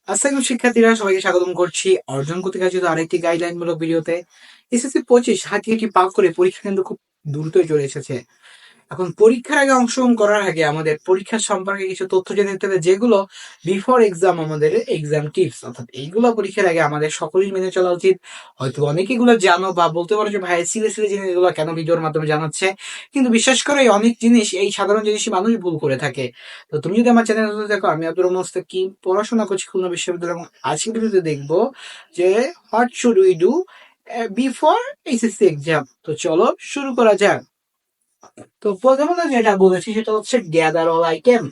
আসসালামু শিক্ষার্থীরা, সবাইকে স্বাগতম করছি অর্জন করতে কার্যত আরেকটি গাইডলাইন মূলক ভিডিওতে। এসএসসি 25 হাঁটি পাক করে পরীক্ষা কিন্তু খুব দ্রুতই চলে এসেছে। এখন পরীক্ষার আগে অংশগ্রহণ করার আগে আমাদের পরীক্ষা সম্পর্কে কিছু তথ্য জেনে নিতে হবে, যেগুলো বিফোর এক্সাম আমাদের এক্সাম টিপস, অর্থাৎ এইগুলো পরীক্ষার আগে আমাদের সকলেই মেনে চলা উচিত। হয়তো অনেকে এগুলো জানো বা বলতে পারো যে ভাই সিরিয়াসলি জিনিস এগুলো কেন ভিডিওর মাধ্যমে জানাচ্ছে, কিন্তু বিশ্বাস করে অনেক জিনিস, এই সাধারণ জিনিসই মানুষ ভুল করে থাকে। তো তুমি যদি আমার চ্যানেল দেখো, আমি আব্দুর রহমান মুস্তাকিম পড়াশোনা করছি খুলনা বিশ্ববিদ্যালয়, এবং আজকের ভিডিওতে দেখবো যে what should we do before HSC exam. তো চলো শুরু করা যাক। তো প্রথমত যেটা বলেছি সেটা হচ্ছে gather all item.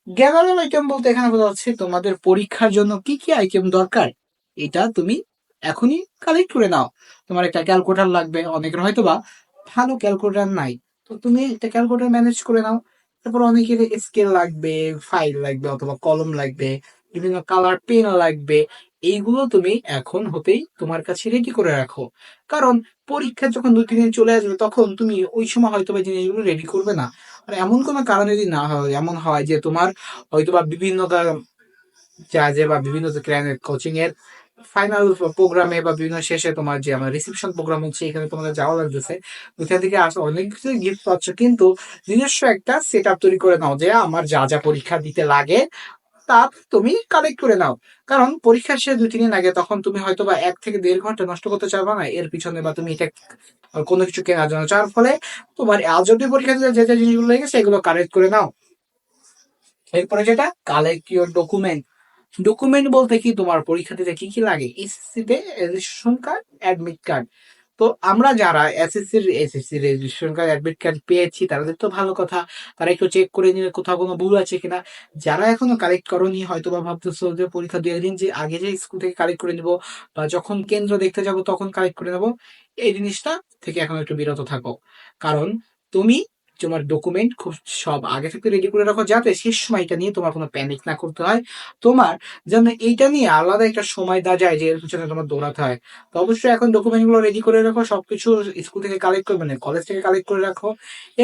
Gather all item বলতে এখানে বোঝা যাচ্ছে তোমাদের পরীক্ষার জন্য কি কি আইটেম দরকার, এটা তুমি এখনই কালেক্ট করে নাও। তোমার একটা ক্যালকুলেটর লাগবে, অনেকের হয়তো বা ভালো ক্যালকুলেটর নাই, তো তুমি একটা ক্যালকুলেটর ম্যানেজ করে নাও। তারপর অনেকের স্কেল লাগবে, ফাইল লাগবে, অথবা কলম লাগবে, বিভিন্ন কালার পেন লাগবে। এইগুলো তুমি এখন হতেই তোমার কাছে রেডি করে রাখো, কারণ পরীক্ষা যখন 2-3 দিন চলে আসবে তখন তুমি ওই সময় হয়তো বা জিনিসগুলো রেডি করবে না। আর এমন কোনো কারণ যদি না হয়, এমন হয় যে তোমার হয়তো বা বিভিন্ন চার্জে বা বিভিন্ন কোচিং এর ফাইনাল প্রোগ্রামে বা বিভিন্ন শেষে তোমার যে আমার রিসেপশন প্রোগ্রাম হচ্ছে, এখানে তোমাদের যাওয়া লাগতেছে, ওইখান থেকে আসলে অনেক কিছু গিফট পাচ্ছ, কিন্তু নিজস্ব একটা সেট আপ তৈরি করে নাও যে আমার যা যা পরীক্ষা দিতে লাগে তা তুমি কালেক্ট করে নাও। কারণ পরীক্ষা শেষ 2-3 দিন আগে তখন তুমি হয়তো বা 1 থেকে 1.5 ঘন্টা নষ্ট করতে চাইবা না এর পিছনে, বা তুমি এটা কোনো কিছু কেনার জন্য, যার ফলে তোমার আজ অব্দি পরীক্ষা দিতে যে যে জিনিসগুলো লেগেছে এগুলো কালেক্ট করে নাও। এরপরে যেটা কালেক্ট ইউর ডকুমেন্ট। ডকুমেন্ট বলতে কি, তোমার পরীক্ষা দিতে কি কি লাগে, এসএসসি তে রেজিস্ট্রেশন কার্ড, অ্যাডমিট কার্ড। তো আমরা যারা SSC registration card, admit card পেয়েছি তাদের তো ভালো কথা, তারা একটু চেক করে নিলে কোথাও কোনো ভুল আছে কিনা। যারা এখনো কালেক্ট করনি, হয়তো বা ভাবতেছো যে পরীক্ষা 2 দিন যে আগে যে স্কুল থেকে কালেক্ট করে নিবো বা যখন কেন্দ্র দেখতে যাব তখন কালেক্ট করে নেবো, এই জিনিসটা থেকে এখন একটু বিরত থাকো। কারণ তুমি তোমার ডকুমেন্ট খুব সব আগে থেকে রেডি করে রাখো, যাতে শেষ সময়টা নিয়ে তোমার কোনো প্যানিক না করতে হয়। তোমার যেন এইটা নিয়ে আলাদা একটা সময় দেওয়া যায় যে এর পিছনে তোমার দৌড়াতে হয়। তো অবশ্যই এখন ডকুমেন্ট গুলো রেডি করে রাখো, সবকিছু স্কুল থেকে কালেক্ট করবে, না কলেজ থেকে কালেক্ট করে রাখো।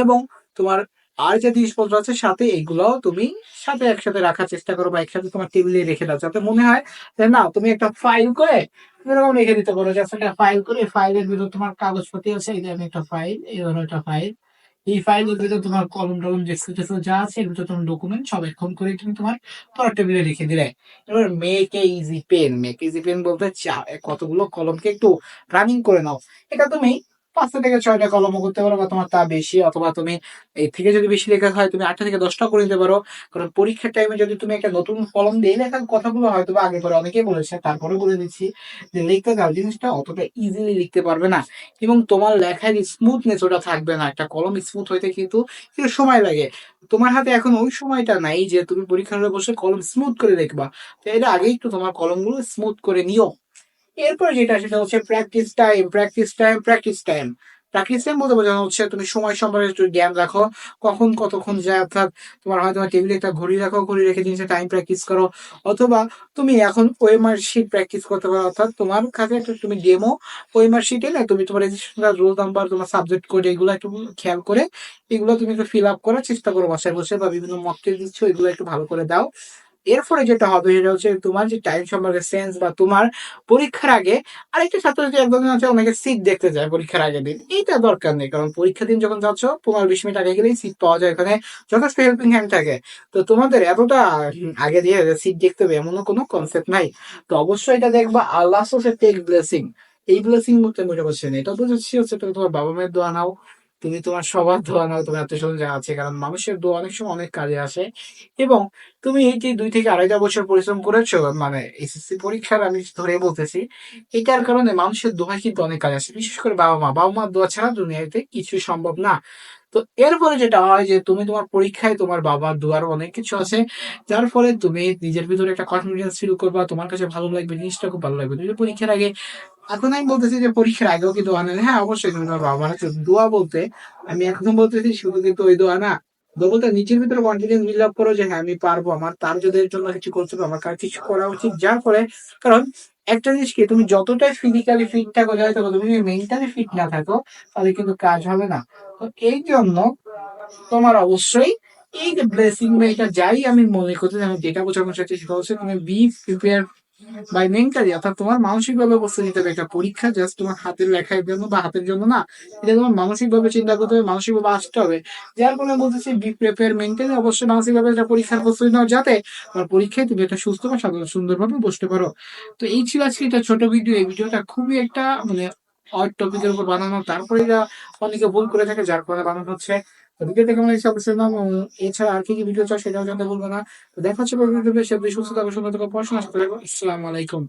এবং তোমার আর যে জিনিসপত্র আছে সাথে, এইগুলাও তুমি সাথে একসাথে রাখার চেষ্টা করো, বা একসাথে তোমার টেবিলে রেখে দাও, যাতে মনে হয় যে না তুমি একটা ফাইল করে এরকম রেখে দিতে পারো, যে একটা ফাইল করে ফাইলের ভিতর তোমার কাগজপত্র আছে, এই ধরনের একটা ফাইল, এই ধরনের একটা ফাইল। এই ফাইলের ভিতর তোমার কলম টলম যে যা আছে এর ভিতর তোমার ডকুমেন্ট সব এখন করে তুমি তোমার পড়ার টেবিলে রেখে দিলে। এবার মেক এ ইজি পেন বলতে কতগুলো কলমকে একটু রানিং করে নাও। এটা তুমি 5টা থেকে 6টা কলমও করতে পারো, বা তোমার তা বেশি, অথবা তুমি এর থেকে যদি বেশি লেখা হয় তুমি 8টা থেকে 10টা করে নিতে পারো। কারণ পরীক্ষার টাইমে যদি তুমি একটা নতুন কলম দিয়ে লেখা কথাগুলো হয়তো বা আগে করে অনেকেই বলেছে, তারপরে বলে দিচ্ছি যে লিখতে যাও জিনিসটা অতটা ইজিলি লিখতে পারবে না, এবং তোমার লেখার স্মুথনেস ওটা থাকবে না। একটা কলম স্মুথ হইতে কিন্তু একটু সময় লাগে। তোমার হাতে এখন ওই সময়টা নাই যে তুমি পরীক্ষার হলে বসে কলম স্মুথ করে লিখবা। তো এটা আগে একটু তোমার কলমগুলো স্মুথ করে নিও। এরপর যেটা সেটা হচ্ছে practice time, practice time, practice time. Practice time বলতে বোঝানো হচ্ছে তুমি সময় সম্পর্কে একটু জ্ঞান রাখো, কখন কতক্ষণ যায়। অর্থাৎ তোমার হয়তো তোমার টেবিলে একটা ঘড়ি রাখো, ঘড়ি রেখে জিনিসটা টাইম প্র্যাকটিস করো। অথবা তুমি এখন ওএমআর শিট প্র্যাকটিস করতে পারো, অর্থাৎ তোমার কাছে একটা তুমি ডেমো ওএমআর শিটে না তুমি তোমার রেজিস্ট্রেশন রোল নাম্বার, তোমার সাবজেক্ট কোড, এগুলো একটু খেয়াল করে এগুলো তুমি একটু ফিল আপ করার চেষ্টা করো বাসায় বসে, বা বিভিন্ন মক টেস্ট দিচ্ছ এগুলো একটু ভালো করে দাও। এরপরে যেটা হবে সেটা হচ্ছে তোমার যে টাইম সম্পর্কে সেন্স, বা তোমার পরীক্ষার আগে আরেকটা ছাত্রছাত্রী একদম আছে অনেকে সিট দেখতে যায় পরীক্ষার আগের দিন, এইটা দরকার নেই। কারণ পরীক্ষার দিন যখন যাচ্ছ 15-20 মিনিট আগে গেলেই সিট পাওয়া যায়, এখানে যথেষ্ট হেল্পিং হ্যান্ড থাকে। তো তোমাদের এতটা আগে দিয়ে সিট দেখতে হবে এমনও কোনো কনসেপ্ট নাই। তো অবশ্যই এটা দেখবা। আর লাস্ট হচ্ছে টেক ব্লেসিং। এই ব্লেসিং বলতে মনে করছে না, এটা বুঝেছি হচ্ছে তুমি তোমার বাবা মায়ের দোয়া নাও, তুমি তোমার সবার দোয়া নাও, তোমার আত্মীয় স্বজন যা আছে, কারণ মানুষের দোয়া অনেক সময় অনেক কাজে আসে। এবং তুমি এই যে 2 থেকে 2.5 বছর পরিশ্রম করেছো, মানে এসএসসি পরীক্ষার আমি ধরে বলতেছি, এটার কারণে মানুষের দোয়া কিন্তু অনেক কাজ আসে, বিশেষ করে বাবা মার দোয়া ছাড়া দুনিয়াতে কিছু সম্ভব না। তো এরপরে যেটা হয় যে তুমি তোমার পরীক্ষায় তোমার বাবার দোয়ার অনেক কিছু আছে, যার ফলে তুমি নিজের ভিতরে একটা কনফিডেন্স ফিল করবা, তোমার কাছে ভালো লাগবে, জিনিসটা খুব ভালো লাগবে। তুমি যে পরীক্ষার আগে, এখন আমি বলতেছি যে পরীক্ষার আগেও কি দোয়া নেই, হ্যাঁ অবশ্যই তুমি তোমার বাবা মার কাছে দোয়া বলতে, আমি এখন বলতেছি শুধু কিন্তু ওই দোয়া না, বলতে নিজের ভিতরে কনফিডেন্স বিল্ড আপ করো যে হ্যাঁ আমি পারবো, আমার তার যদি জন্য কিছু করতে হবে, আমার কার কিছু করা উচিত। যার ফলে, কারণ একটা জিনিস কি, তুমি যতটাই ফিজিক্যালি ফিট থাকো যাই থাকো, তুমি যদি মেন্টালি ফিট না থাকো তাহলে কিন্তু কাজ হবে না। তো এই জন্য তোমার অবশ্যই এই যে ব্লেসিং বা এটা যাই আমি মনে করতে আমি যেটা বোঝানোর চাচ্ছি সেটা হচ্ছে তুমি বি প্রিপেয়ার বাই মেন্টালি, অর্থাৎ তোমার মানসিক ভাবে প্রস্তুতি নিতে হবে। একটা পরীক্ষা জাস্ট তোমার হাতের লেখার জন্য বা হাতের জন্য না, এটা তোমার মানসিক ভাবে চিন্তা করতে হবে, মানসিক ভাবে আসতে হবে। যার কারণে বলতেছি বি প্রিপেয়ার মেন্টালি, অবশ্যই মানসিক ভাবে একটা পরীক্ষার প্রস্তুতি নাও যাতে তোমার পরীক্ষায় তুমি একটা সুস্থ বা সুন্দরভাবে বসতে পারো। তো এই ছিল আজকে একটা ছোট ভিডিও। এই ভিডিওটা খুবই একটা মানে অড টপিকের উপর বানানো, তারপরে এটা অনেকে ভুল করে থাকে যার কারণে বানানো হচ্ছে। তো ভিডিওটা কেমন হয়েছে অবশ্যই নাম, এছাড়া আর কি কি ভিডিও চাও সেটাও জানতে বলবো না। তো দেখা হচ্ছে পরবর্তী ভিডিওতে। সে সুস্থ থাকো, সুন্দর থাকো, পড়াশোনা করতে থাকো। আসসালামু আলাইকুম।